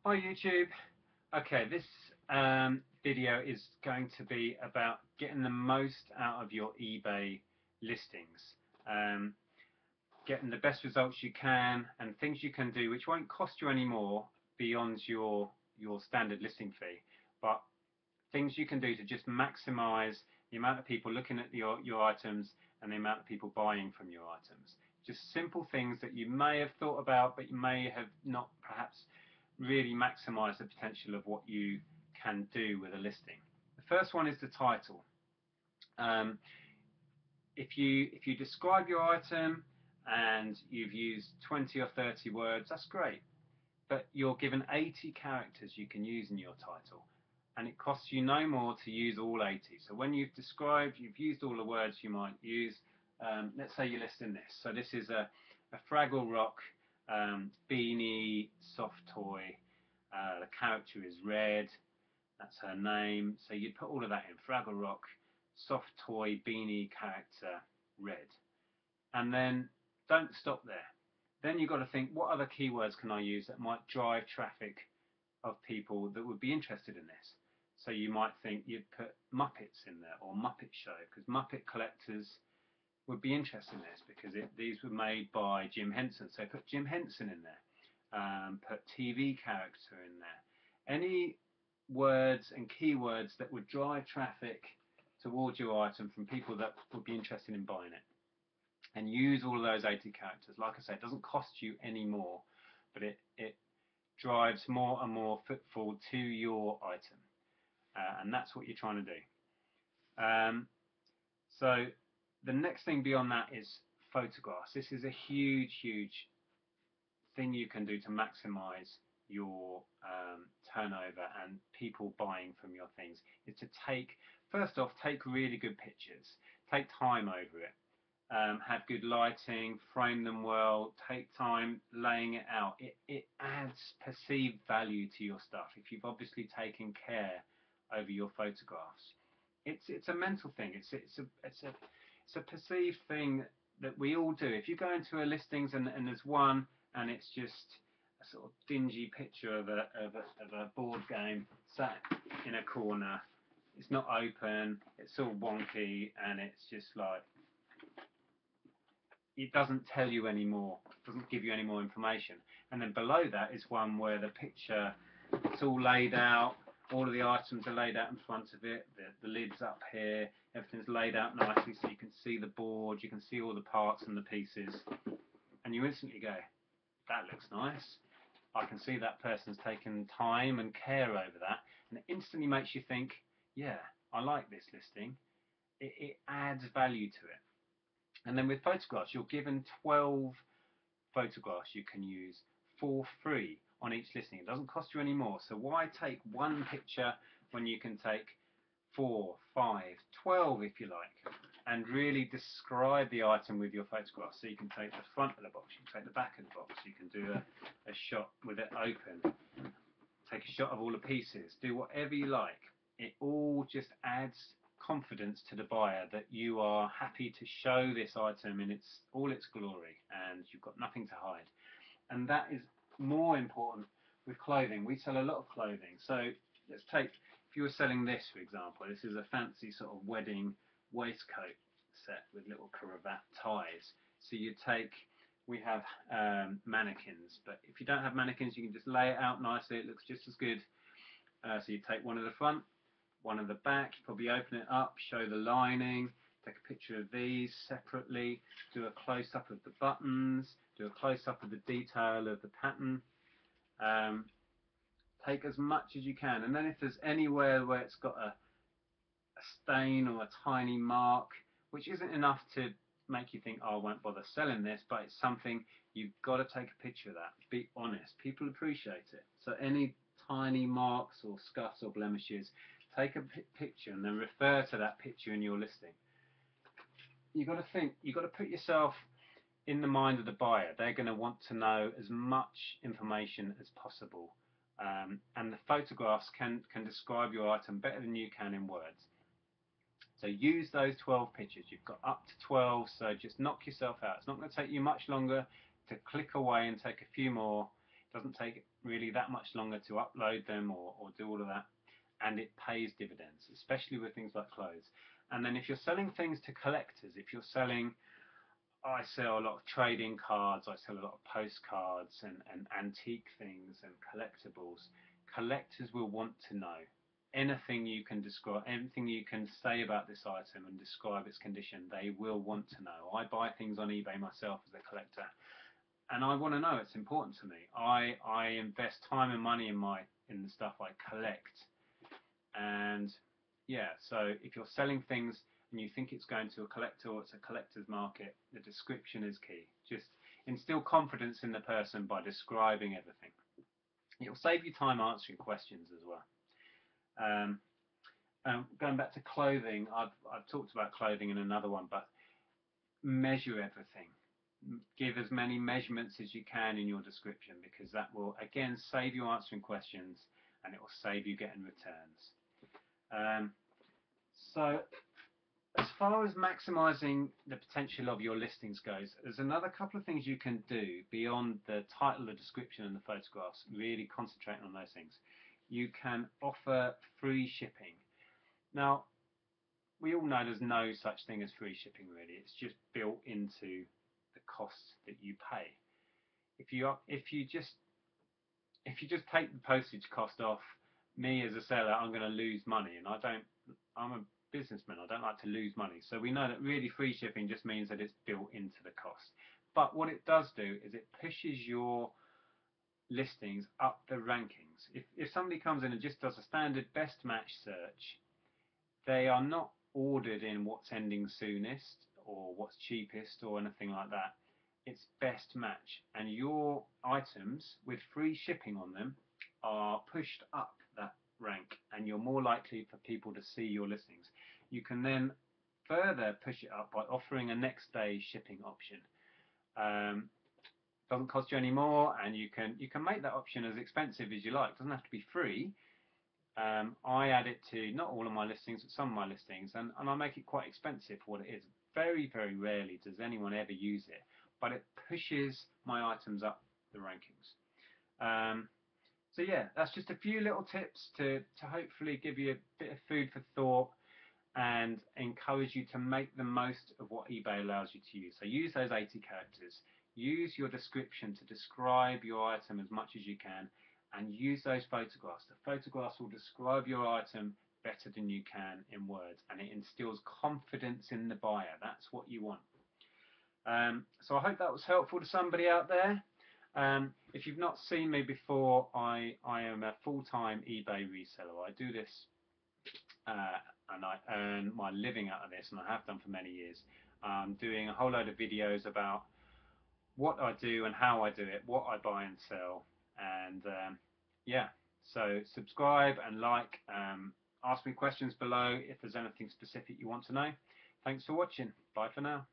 Hi YouTube. Okay, this video is going to be about getting the most out of your eBay listings, um, getting the best results you can, and things you can do which won't cost you any more beyond your standard listing fee, but things you can do to just maximize the amount of people looking at your items and the amount of people buying from your items. Just simple things that you may have thought about, but you may have not perhaps really maximize the potential of what you can do with a listing. The first one is the title. Um, if you describe your item and you've used 20 or 30 words, that's great. But you're given 80 characters you can use in your title, and it costs you no more to use all 80. So when you've used all the words you might use. Let's say you're listing this. So this is a Fraggle Rock beanie soft toy. The character is red. That's her name. So you'd put all of that in. Fraggle Rock soft toy beanie character red. And then don't stop there. Then you've got to think, what other keywords can I use that might drive traffic of people that would be interested in this? So you might think you'd put Muppets in there, or Muppet Show, because Muppet collectors would be interested in this because these were made by Jim Henson. So put Jim Henson in there. Put TV character in there. Any words and keywords that would drive traffic towards your item from people that would be interested in buying it, and use all of those 80 characters. Like I say, it doesn't cost you any more, but it drives more and more footfall to your item, and that's what you're trying to do. So the next thing beyond that is photographs. This is a huge thing you can do to maximize your turnover and people buying from your things, is to first off, take really good pictures. Take time over it. Have good lighting, frame them well, take time laying it out. It adds perceived value to your stuff if you've obviously taken care over your photographs. It's a mental thing. It's a perceived thing that we all do. If you go into a listings and there's one and it's just a sort of dingy picture of a board game sat in a corner, it's not open, it's all wonky, and it's just like, it doesn't tell you any more, doesn't give you any more information. And then below that is one where the picture, it's all laid out, all of the items are laid out in front of it, the lid's up here, everything's laid out nicely so you can see the board, you can see all the parts and the pieces, and you instantly go, that looks nice. I can see that person's taken time and care over that, and it instantly makes you think, yeah, I like this listing. It adds value to it. And then with photographs, you're given 12 photographs you can use for free on each listing. It doesn't cost you any more. So why take one picture when you can take 4, 5, 12 if you like, and really describe the item with your photograph. So you can take the front of the box, you can take the back of the box, you can do a shot with it open, take a shot of all the pieces, do whatever you like. It all just adds confidence to the buyer that you are happy to show this item in all its glory and you've got nothing to hide. And that is more important with clothing. We sell a lot of clothing. So let's take, if you were selling this, for example, this is a fancy sort of wedding waistcoat set with little cravat ties. So you take, we have mannequins, but if you don't have mannequins, you can just lay it out nicely. It looks just as good. So you take one of the front, one of the back, you probably open it up, show the lining, take a picture of these separately, do a close-up of the buttons, do a close-up of the detail of the pattern. Take as much as you can, and then if there's anywhere where it's got a stain or a tiny mark, which isn't enough to make you think, oh, I won't bother selling this, but it's something you've got to take a picture of that. Be honest. People appreciate it. So any tiny marks or scuffs or blemishes, take a picture and then refer to that picture in your listing. You've got to think, you've got to put yourself in the mind of the buyer. They're going to want to know as much information as possible. And the photographs can describe your item better than you can in words. So use those 12 pictures. You've got up to 12, so just knock yourself out. It's not going to take you much longer to click away and take a few more. Doesn't take really that much longer to upload them or do all of that, and it pays dividends, especially with things like clothes. And then if you're selling things to collectors, if you're selling, I sell a lot of trading cards, I sell a lot of postcards and antique things and collectibles. Collectors will want to know anything you can describe, anything you can say about this item and describe its condition. They will want to know. I buy things on eBay myself as a collector, and I want to know. It's important to me. I invest time and money in the stuff I collect, and yeah. So if you're selling things and you think it's going to a collector or it's a collector's market, the description is key. Just instill confidence in the person by describing everything. It'll save you time answering questions as well. Going back to clothing, I've talked about clothing in another one, but measure everything. Give as many measurements as you can in your description, because that will again save you answering questions and it will save you getting returns. So as far as maximizing the potential of your listings goes, there's another couple of things you can do beyond the title, the description and the photographs, really concentrating on those things. You can offer free shipping. Now, we all know there's no such thing as free shipping really. It's just built into the costs that you pay. If you just take the postage cost off, me as a seller, I'm going to lose money, and I'm a businessman. I don't like to lose money. So we know that really free shipping just means that it's built into the cost. But what it does do is it pushes your listings up the rankings. If somebody comes in and just does a standard best match search, they are not ordered in what's ending soonest or what's cheapest or anything like that. It's best match, and your items with free shipping on them are pushed up that rank, and you're more likely for people to see your listings. You can then further push it up by offering a next day shipping option. Doesn't cost you any more, and you can make that option as expensive as you like. It doesn't have to be free. I add it to not all of my listings, but some of my listings, and I make it quite expensive for what it is. Very, very rarely does anyone ever use it, but it pushes my items up the rankings. So yeah, that's just a few little tips to hopefully give you a bit of food for thought and encourage you to make the most of what eBay allows you to use. So use those 80 characters. Use your description to describe your item as much as you can, and use those photographs. The photographs will describe your item better than you can in words, and it instills confidence in the buyer. That's what you want. So I hope that was helpful to somebody out there. If you've not seen me before, I am a full-time eBay reseller. I do this and I earn my living out of this, and I have done for many years. I'm doing a whole load of videos about what I do and how I do it, what I buy and sell, and yeah, so subscribe and like, ask me questions below if there's anything specific you want to know. Thanks for watching. Bye for now.